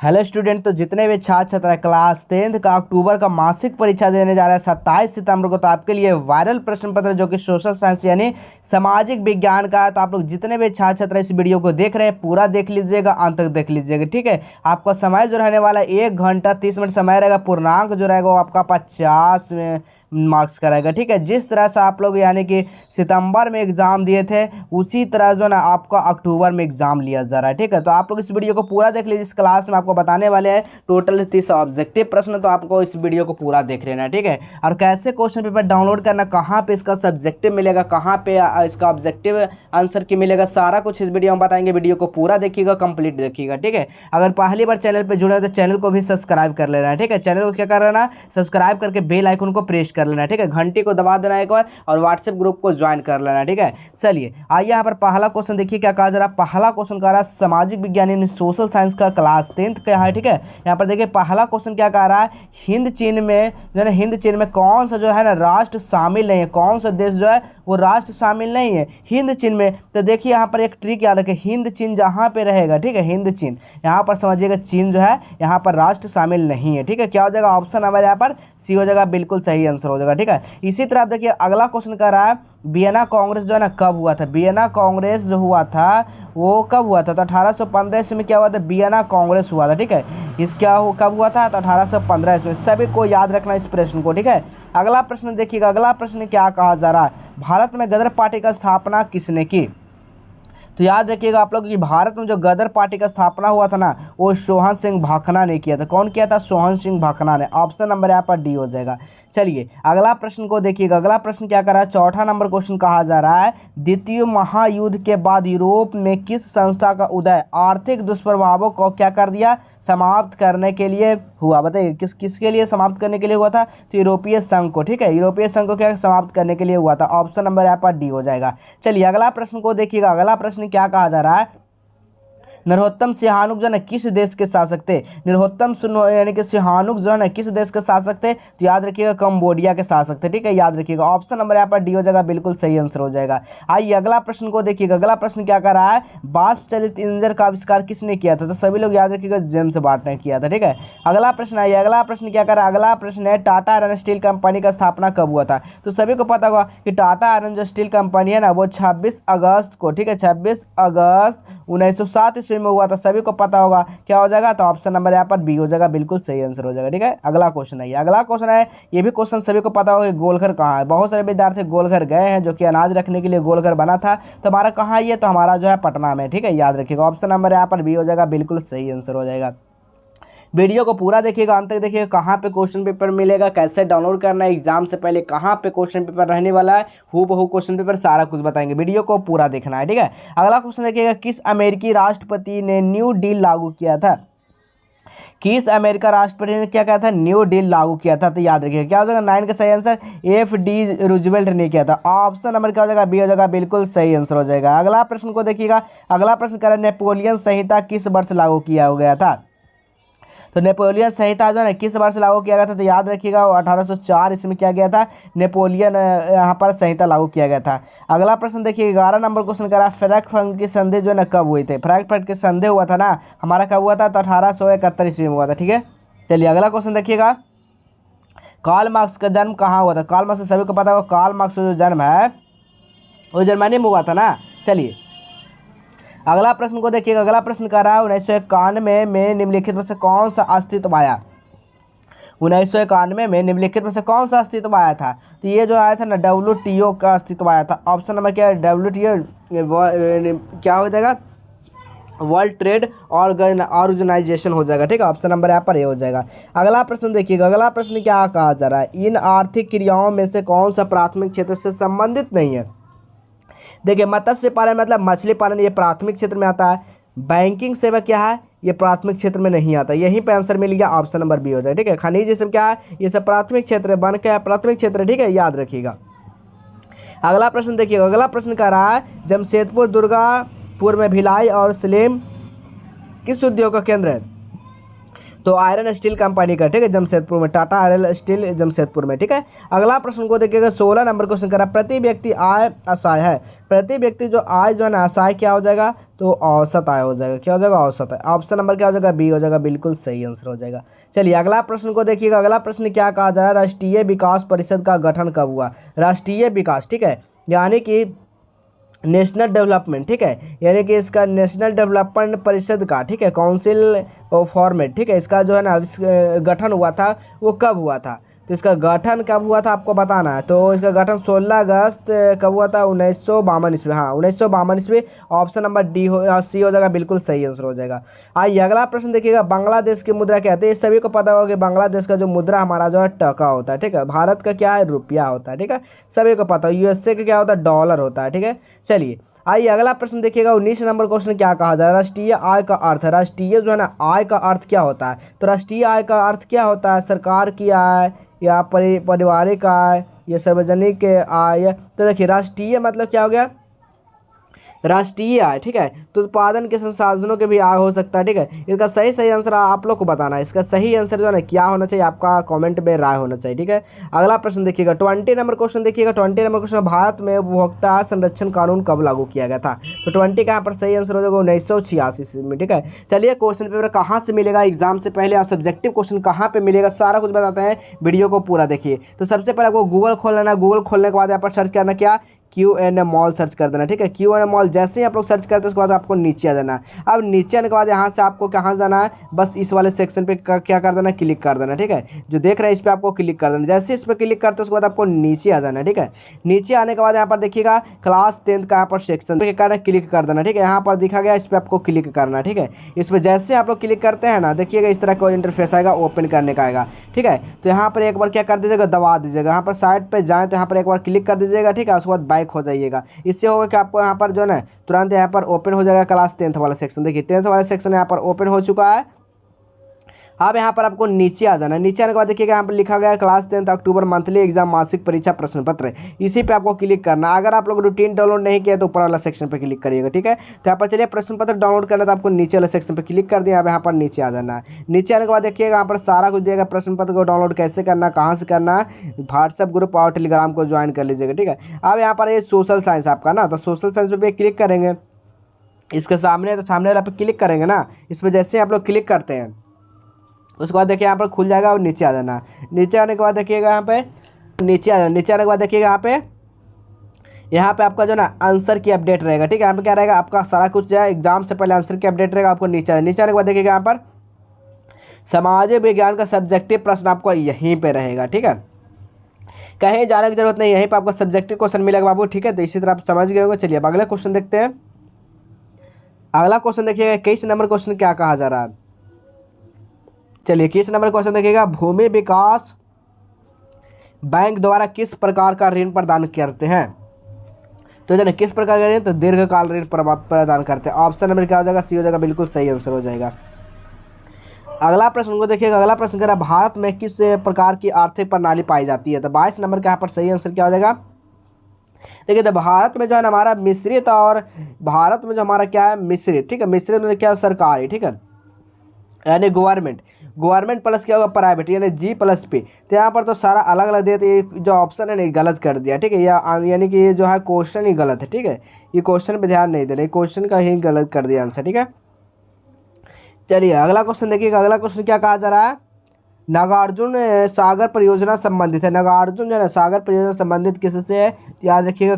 Hello student. तो जितने भी छात्र छात्रा क्लास 10th का अक्टूबर का मासिक परीक्षा देने जा रहे हैं 27 सितंबर को, तो आपके लिए वायरल प्रश्न पत्र जो कि सोशल साइंस यानी सामाजिक विज्ञान का है। तो आप लोग जितने भी छात्र छात्रा इस वीडियो को देख रहे हैं पूरा देख लीजिएगा, अंत तक देख लीजिएगा, ठीक है। आपका समय जो रहने वाला है 1 घंटा 30 मिनट समय रहेगा। पूर्णांक जो रहेगा वो आपका 50 मार्क्स का रहेगा, ठीक है। जिस तरह से आप लोग यानी कि सितंबर में एग्जाम दिए थे उसी तरह जो ना आपका अक्टूबर में एग्जाम लिया जा रहा है, ठीक है। तो आप लोग इस वीडियो को पूरा देख लीजिए। इस क्लास में आपको बताने वाले हैं टोटल 30 ऑब्जेक्टिव प्रश्न, तो आपको इस वीडियो को पूरा देख लेना है, ठीक है। और कैसे क्वेश्चन पेपर डाउनलोड करना, कहाँ पे इसका सब्जेक्टिव मिलेगा, कहाँ पे इसका ऑब्जेक्टिव आंसर की मिलेगा, सारा कुछ इस वीडियो में बताएंगे। वीडियो को पूरा देखिएगा, कंप्लीट देखिएगा, ठीक है। अगर पहली बार चैनल पर जुड़े हो तो चैनल को भी सब्सक्राइब कर लेना है, ठीक है। चैनल को क्या कर लेना, सब्सक्राइब करके बेल आइकन को प्रेस कर लेना है, ठीक है। घंटी को दबा देना एक बार और व्हाट्सएप ग्रुप को ज्वाइन कर लेना है, ठीक है। चलिए आइए यहाँ पर पहला क्वेश्चन देखिए क्या कहा जा रहा है। पहला क्वेश्चन कह रहा है सामाजिक विज्ञान यानी सोशल साइंस का क्लास 10th का है, ठीक है। यहाँ पर देखिए पहला क्वेश्चन क्या कह रहा है, हिंद चीन में जो है हिंद चीन में कौन सा जो है ना राष्ट्र शामिल नहीं है, कौन सा देश जो है वो राष्ट्र शामिल नहीं है हिंद चीन में। तो देखिए यहाँ पर एक ट्रिक याद रखें, हिंद चीन जहाँ पे रहेगा, ठीक है, हिंद चीन यहाँ पर समझिएगा चीन जो है यहाँ पर राष्ट्र शामिल नहीं है, ठीक है। क्या हो जाएगा, ऑप्शन नंबर यहाँ पर सी हो जाएगा, बिल्कुल सही आंसर हो जाएगा, ठीक है। इसी तरह देखिए अगला क्वेश्चन कर रहा है वियना कांग्रेस जो है ना कब हुआ था। वियना कांग्रेस जो हुआ था वो कब हुआ था, तो 1815 ईस्वी में क्या हुआ था, वियना कांग्रेस हुआ था, ठीक है। इस क्या हो कब हुआ था, तो 1815 ईस्वी में। सभी को याद रखना इस प्रश्न को, ठीक है। अगला प्रश्न देखिएगा, अगला प्रश्न क्या कहा जा रहा है, भारत में गदर पार्टी का स्थापना किसने की। तो याद रखिएगा आप लोग कि भारत में जो गदर पार्टी का स्थापना हुआ था ना वो सोहन सिंह भाखना ने किया था। कौन किया था, सोहन सिंह भाखना ने। ऑप्शन नंबर यहाँ पर डी हो जाएगा। चलिए अगला प्रश्न को देखिएगा, अगला प्रश्न क्या कर रहा है, चौथा नंबर क्वेश्चन कहा जा रहा है द्वितीय महायुद्ध के बाद यूरोप में किस संस्था का उदय आर्थिक दुष्प्रभावों को क्या कर दिया, समाप्त करने के लिए हुआ। बताइए किसके लिए समाप्त करने के लिए हुआ था, तो यूरोपीय संघ को, ठीक है। यूरोपीय संघ को क्या समाप्त करने के लिए हुआ था। ऑप्शन नंबर यहाँ पर डी हो जाएगा। चलिए अगला प्रश्न को देखिएगा, अगला प्रश्न क्या कहा जा रहा है, नरोत्तम सिहानुक जो है ना किस देश के शासक थे। नरोत्तम यानी कि सिहानुक जो है ना किस देश के शासक थे, तो याद रखिएगा कंबोडिया के शासक थे, ठीक है। याद रखिएगा ऑप्शन नंबर यहाँ पर डी हो जाएगा, बिल्कुल सही आंसर हो जाएगा। आइए अगला प्रश्न को देखिएगा, अगला प्रश्न क्या कर रहा है, वाष्प चलित इंजन का आविष्कार किसने किया था। तो सभी लोग याद रखिएगा जेम्स वाट ने किया था, ठीक है। अगला प्रश्न आइए, अगला प्रश्न क्या कर रहा है, अगला प्रश्न है टाटा आयरन स्टील कंपनी का स्थापना कब हुआ था। तो सभी को पता होगा कि टाटा आयरन जो स्टील कंपनी है ना वो 26 अगस्त को, ठीक है, 26 अगस्त 1907 ईस्वी में हुआ था। सभी को पता होगा क्या हो जाएगा, तो ऑप्शन नंबर यहाँ पर बी हो जाएगा, बिल्कुल सही आंसर हो जाएगा, ठीक है। अगला क्वेश्चन है, अगला क्वेश्चन है, ये भी क्वेश्चन सभी को पता होगा कि गोलघर कहाँ है। बहुत सारे विद्यार्थी गोलघर गए हैं जो कि अनाज रखने के लिए गोलघर बना था। तो हमारा कहाँ है ये, तो हमारा जो है पटना में, ठीक है। याद रखिएगा ऑप्शन नंबर यहाँ पर बी हो जाएगा, बिल्कुल सही आंसर हो जाएगा। वीडियो को पूरा देखिएगा, अंत तक देखिएगा कहाँ पे क्वेश्चन पेपर मिलेगा, कैसे डाउनलोड करना है, एग्जाम से पहले कहाँ पे क्वेश्चन पेपर रहने वाला है, हूबहू क्वेश्चन पेपर सारा कुछ बताएंगे। वीडियो को पूरा देखना है, ठीक है। अगला क्वेश्चन देखिएगा, किस अमेरिकी राष्ट्रपति ने न्यू डील लागू किया था। किस अमेरिका राष्ट्रपति ने क्या कहा था, न्यू डील लागू किया था। तो याद रखिएगा क्या हो जाएगा, 9 का सही आंसर FD रूजवेल्ट ने किया था। ऑप्शन नंबर क्या हो जाएगा, बी हो जाएगा, बिल्कुल सही आंसर हो जाएगा। अगला प्रश्न को देखिएगा, अगला प्रश्न कर नेपोलियन संहिता किस वर्ष लागू किया गया था। तो नेपोलियन संहिता जो है किस वर्ष लागू किया गया था, तो याद रखिएगा 1804 इसमें किया गया था, नेपोलियन यहाँ पर संहिता लागू किया गया था। अगला प्रश्न देखिए 11 नंबर क्वेश्चन करा, फ्रैंकफर्ट की संधि जो है ना कब हुई थी। फ्रैंकफर्ट की संधि हुआ था ना हमारा कब हुआ था, तो 1871 ईस्वी में हुआ था, ठीक है। चलिए अगला क्वेश्चन देखिएगा, कार्ल मार्क्स का जन्म कहाँ हुआ था। कार्ल मार्क्स सभी को पता होगा, कार्ल मार्क्स का जो जन्म है वो जर्मनी में हुआ था ना। चलिए अगला प्रश्न को देखिएगा, अगला प्रश्न कर रहा है 1991 में निम्नलिखित में से कौन सा अस्तित्व आया। 1991 में निम्नलिखित में से कौन सा अस्तित्व आया था। तो ये जो आया था ना WTO का अस्तित्व आया था। ऑप्शन नंबर क्या है, WTO क्या हो जाएगा, वर्ल्ड ट्रेड ऑर्गेनाइजेशन हो जाएगा, ठीक है। ऑप्शन नंबर यहाँ पर ये हो जाएगा। अगला प्रश्न देखिएगा, अगला प्रश्न क्या कहा जा रहा है, इन आर्थिक क्रियाओं में से कौन सा प्राथमिक क्षेत्र से संबंधित नहीं है। देखिए मत्स्य पालन मतलब मछली पालन, ये प्राथमिक क्षेत्र में आता है। बैंकिंग सेवा क्या है, ये प्राथमिक क्षेत्र में नहीं आता। यहीं पे आंसर मिल गया, ऑप्शन नंबर बी हो जाए, ठीक है। खनिज ये सब क्या है, ये सब प्राथमिक क्षेत्र है, वन क्या है प्राथमिक क्षेत्र है, ठीक है, याद रखिएगा। अगला प्रश्न देखिएगा, अगला प्रश्न कह रहा है जमशेदपुर दुर्गापुर में भिलाई और सलेम किस उद्योग का केंद्र है। तो आयरन स्टील कंपनी का, ठीक है, जमशेदपुर में, टाटा आयरन स्टील जमशेदपुर में, ठीक है। अगला प्रश्न को देखिएगा, 16 नंबर क्वेश्चन करा, प्रति व्यक्ति आय असाय है। प्रति व्यक्ति जो आय जो है ना असाय क्या हो जाएगा, तो औसत आय हो जाएगा। क्या हो जाएगा, औसत आय। ऑप्शन नंबर क्या हो जाएगा, बी हो जाएगा, बिल्कुल सही आंसर हो जाएगा। चलिए अगला प्रश्न को देखिएगा, अगला प्रश्न क्या कहा जा रहा है, राष्ट्रीय विकास परिषद का गठन कब हुआ। राष्ट्रीय विकास, ठीक है, यानी कि नेशनल डेवलपमेंट, ठीक है, यानी कि इसका नेशनल डेवलपमेंट परिषद का, ठीक है, काउंसिल फॉर्मेट, ठीक है, इसका जो है ना गठन हुआ था वो कब हुआ था। तो इसका गठन कब हुआ था आपको बताना है। तो इसका गठन 16 अगस्त कब हुआ था, 1952 ईस्वी। हाँ 1952 ईस्वी। ऑप्शन नंबर डी हो, सी हो जाएगा, बिल्कुल सही आंसर हो जाएगा। आइए अगला प्रश्न देखिएगा, बांग्लादेश की मुद्रा क्या है। सभी को पता होगा कि बांग्लादेश का जो मुद्रा हमारा जो है टका होता है, ठीक है। भारत का क्या है, रुपया होता है, ठीक है, सभी को पता है। यूएसए का क्या होता है, डॉलर होता है, ठीक है। चलिए आइए अगला प्रश्न देखिएगा, 19 नंबर क्वेश्चन क्या कहा जाए, राष्ट्रीय आय का अर्थ। राष्ट्रीय जो है ना आय का अर्थ क्या होता है। तो राष्ट्रीय आय का अर्थ क्या होता है, सरकार की आय या पारिवारिक आय या सार्वजनिक आय। तो देखिए राष्ट्रीय मतलब क्या हो गया, राष्ट्रीय आय, ठीक है, तो उत्पादन के संसाधनों के भी आय हो सकता है, ठीक है। इसका सही आंसर आप लोग को बताना है। इसका सही आंसर जो है ना क्या होना चाहिए, आपका कमेंट में राय होना चाहिए, ठीक है। अगला प्रश्न देखिएगा, 20 नंबर क्वेश्चन देखिएगा, 20 नंबर क्वेश्चन, भारत में उपभोक्ता संरक्षण कानून कब लागू किया गया था। तो 20 का यहाँ पर सही आंसर हो जाएगा 1986 में, ठीक है। चलिए क्वेश्चन पेपर कहाँ से मिलेगा एग्जाम से पहले और सब्जेक्टिव क्वेश्चन कहाँ पे मिलेगा, सारा कुछ बताते हैं, वीडियो को पूरा देखिए। तो सबसे पहले आपको गूगल खोल लेना, गूगल खोलने के बाद यहाँ पर सर्च करना क्या, QN मॉल सर्च कर देना, ठीक है। QN मॉल जैसे ही आप लोग सर्च करते हैं उसके बाद आपको नीचे आ जाना है। अब नीचे आने के बाद यहाँ से आपको कहाँ जाना है, बस इस वाले सेक्शन पे क्या कर देना, क्लिक कर देना, ठीक है। जो देख रहे हैं इस पर आपको क्लिक कर देना। जैसे इस पर क्लिक करते हैं उसके बाद आपको नीचे आ जाना है, ठीक है। नीचे आने के बाद यहाँ पर देखिएगा क्लास 10 का यहाँ पर सेक्शन पे करना, क्लिक कर देना, ठीक है। यहाँ पर दिखा गया, इस पर आपको क्लिक करना, ठीक है। इस पर जैसे आप लोग क्लिक करते हैं ना, देखिएगा इस तरह का इंटरफेस आएगा, ओपन करने का आएगा, ठीक है। तो यहाँ पर एक बार क्या कर दीजिएगा, दबा दीजिएगा। यहाँ पर साइड पर जाएँ तो यहाँ पर एक बार क्लिक कर दीजिएगा, ठीक है। उसके बाद बैक हो जाइएगा। इससे होगा कि आपको यहाँ पर जो है ना तुरंत यहाँ पर ओपन हो जाएगा क्लास 10 वाला सेक्शन। देखिए 10 वाला सेक्शन यहाँ पर ओपन हो चुका है। अब यहाँ पर आपको नीचे आ जाना है। नीचे आने के बाद देखिएगा यहाँ पर लिखा गया है क्लास 10 अक्टूबर मंथली एग्जाम मासिक परीक्षा प्रश्न पत्र, इसी पे आपको क्लिक करना। अगर आप लोग रूटीन डाउनलोड नहीं किया तो ऊपर वाला सेक्शन पे क्लिक करिएगा, ठीक है। तो यहाँ पर चलिए प्रश्न पत्र डाउनलोड करना तो आपको नीचे वाले सेक्शन पे क्लिक कर दिया। अब यहाँ पर नीचे आ जाना है। नीचे आने के बाद देखिएगा यहाँ पर सारा कुछ दिएगा, प्रश्न पत्र को डाउनलोड कैसे करना, कहाँ से करना है, व्हाट्सएप ग्रुप और टेलीग्राम को ज्वाइन कर लीजिएगा, ठीक है। अब यहाँ पर ये सोशल साइंस आपका ना, तो सोशल साइंस पे क्लिक करेंगे, इसके सामने तो सामने वाला पे क्लिक करेंगे ना, इस पर जैसे आप लोग क्लिक करते हैं उसके बाद देखिए यहाँ पर खुल जाएगा और नीचे आ जाना। नीचे आने के बाद देखिएगा यहाँ पे नीचे आ जाना। नीचे आने के बाद देखिएगा यहाँ पे आपका जो ना आंसर की अपडेट रहेगा, ठीक है। यहाँ पे क्या रहेगा, आपका सारा कुछ जो है एग्जाम से पहले आंसर की अपडेट रहेगा। आपको नीचे आने के बाद देखिएगा यहाँ पर सामाजिक विज्ञान का सब्जेक्टिव प्रश्न आपको यहीं पर रहेगा, ठीक है। कहीं जाने की जरूरत नहीं, यहीं पर आपको सब्जेक्टिव क्वेश्चन मिलेगा बाबू, ठीक है। तो इसी तरह आप समझ गए होंगे। चलिए अब अगला क्वेश्चन देखते हैं। अगला क्वेश्चन देखिएगा 21 नंबर क्वेश्चन क्या कहा जा रहा है। चलिए 21 नंबर क्वेश्चन देखिएगा, भूमि विकास बैंक द्वारा किस प्रकार का ऋण प्रदान करते हैं। तो जाने किस प्रकार का ऋण, तो दीर्घकाल ऋण प्रदान करते हैं। ऑप्शन नंबर क्या हो जाएगा, सी हो जाएगा, बिल्कुल सही आंसर हो जाएगा। अगला प्रश्न को देखिएगा, अगला प्रश्न कह रहा है भारत में किस प्रकार की आर्थिक प्रणाली पाई जाती है। तो 22 नंबर का यहाँ पर सही आंसर क्या हो जाएगा। देखिए तो भारत में जो है हमारा मिश्रित, और भारत में जो हमारा क्या है मिश्रित, ठीक है। मिश्रित में क्या है, सरकारी, ठीक है, यानी गवर्नमेंट प्लस क्या होगा, प्राइवेट, यानी G+P। तो यहाँ पर तो सारा अलग अलग दिया, तो ये जो ऑप्शन है ना गलत कर दिया, ठीक है। यानी कि ये जो है क्वेश्चन ही गलत है, ठीक है। ये क्वेश्चन पे ध्यान नहीं देना, क्वेश्चन का ही गलत कर दिया आंसर, ठीक है। चलिए अगला क्वेश्चन देखिएगा, अगला क्वेश्चन क्या कहा जा रहा है, नागार्जुन सागर परियोजना संबंधित है। नागार्जुन जो है सागर परियोजना संबंधित किससे है, याद रखिएगा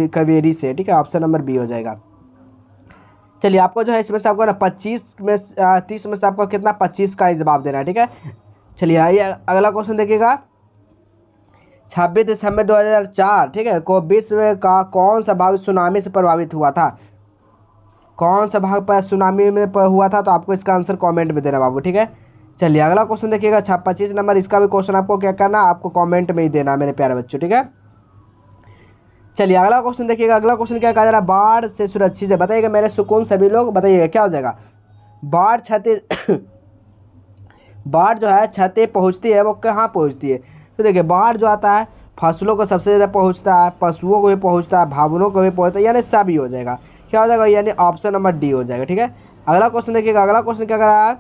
कावेरी से, ठीक है। ऑप्शन नंबर बी हो जाएगा। चलिए आपको जो है इसमें से आपको ना 30 में से आपको कितना 25 का ही जवाब देना है, ठीक है। चलिए आइए अगला क्वेश्चन देखिएगा, 26 दिसंबर 2004, ठीक है, को विश्व का कौन सा भाग सुनामी से प्रभावित हुआ था। कौन सा भाग पर सुनामी में हुआ था, तो आपको इसका आंसर कमेंट में देना बाबू, ठीक है। चलिए अगला क्वेश्चन देखिएगा 25 नंबर, इसका भी क्वेश्चन आपको क्या करना, आपको कमेंट में ही देना मेरे प्यारे बच्चों, ठीक है। चलिए अगला क्वेश्चन देखिएगा, अगला क्वेश्चन क्या कहा जा रहा है, बाढ़ से सुरक्षित है। बताइएगा मेरे सुकून सभी लोग, बताइएगा क्या हो जाएगा। बाढ़ बाढ़ जो है क्षति पहुँचती है, वो कहाँ पहुँचती है। तो देखिए बाढ़ जो आता है फसलों को सबसे ज़्यादा पहुँचता है, पशुओं को भी पहुँचता है, भवनों को भी पहुँचता है, यानी सभी हो जाएगा। क्या हो जाएगा, यानी ऑप्शन नंबर डी हो जाएगा, ठीक है। अगला क्वेश्चन देखिएगा, अगला क्वेश्चन क्या कर रहा है,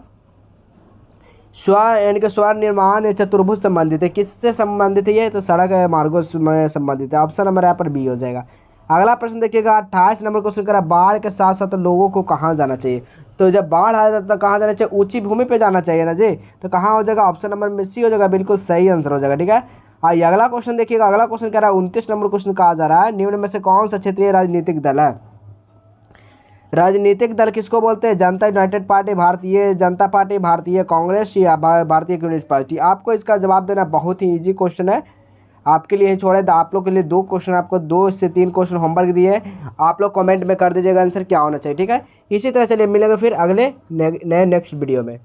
यानी कि स्वर निर्माण चतुर्भुज संबंधित है, किससे संबंधित है ये? तो सड़क मार्गों से संबंधित है। ऑप्शन नंबर यहाँ पर बी हो जाएगा। अगला प्रश्न देखिएगा 28 नंबर क्वेश्चन करा, बाढ़ के साथ साथ लोगों को कहाँ जाना चाहिए? तो जब बाढ़ आ जाता तो कहाँ जाना चाहिए? ऊंची भूमि पे जाना चाहिए ना जी। तो कहाँ हो जाएगा? ऑप्शन नंबर में सी हो जाएगा, बिल्कुल सही आंसर हो जाएगा। ठीक है, आइए अगला क्वेश्चन देखिएगा। अगला क्वेश्चन कह रहा है 29 नंबर क्वेश्चन कहा जा रहा है, निम्न में से कौन सा क्षेत्रीय राजनीतिक दल है? राजनीतिक दल किसको बोलते हैं? जनता United party, Bharatiya Janata party, भारतीय कांग्रेस या भारतीय कम्युनिस्ट पार्टी? आपको इसका जवाब देना बहुत ही इजी क्वेश्चन है, आपके लिए छोड़े। तो आप लोग के लिए 2 क्वेश्चन, आपको 2 से 3 क्वेश्चन होमवर्क दिए हैं, आप लोग कमेंट में कर दीजिएगा आंसर क्या होना चाहिए। ठीक है, इसी तरह चलिए मिलेंगे फिर अगले नेक्स्ट वीडियो में।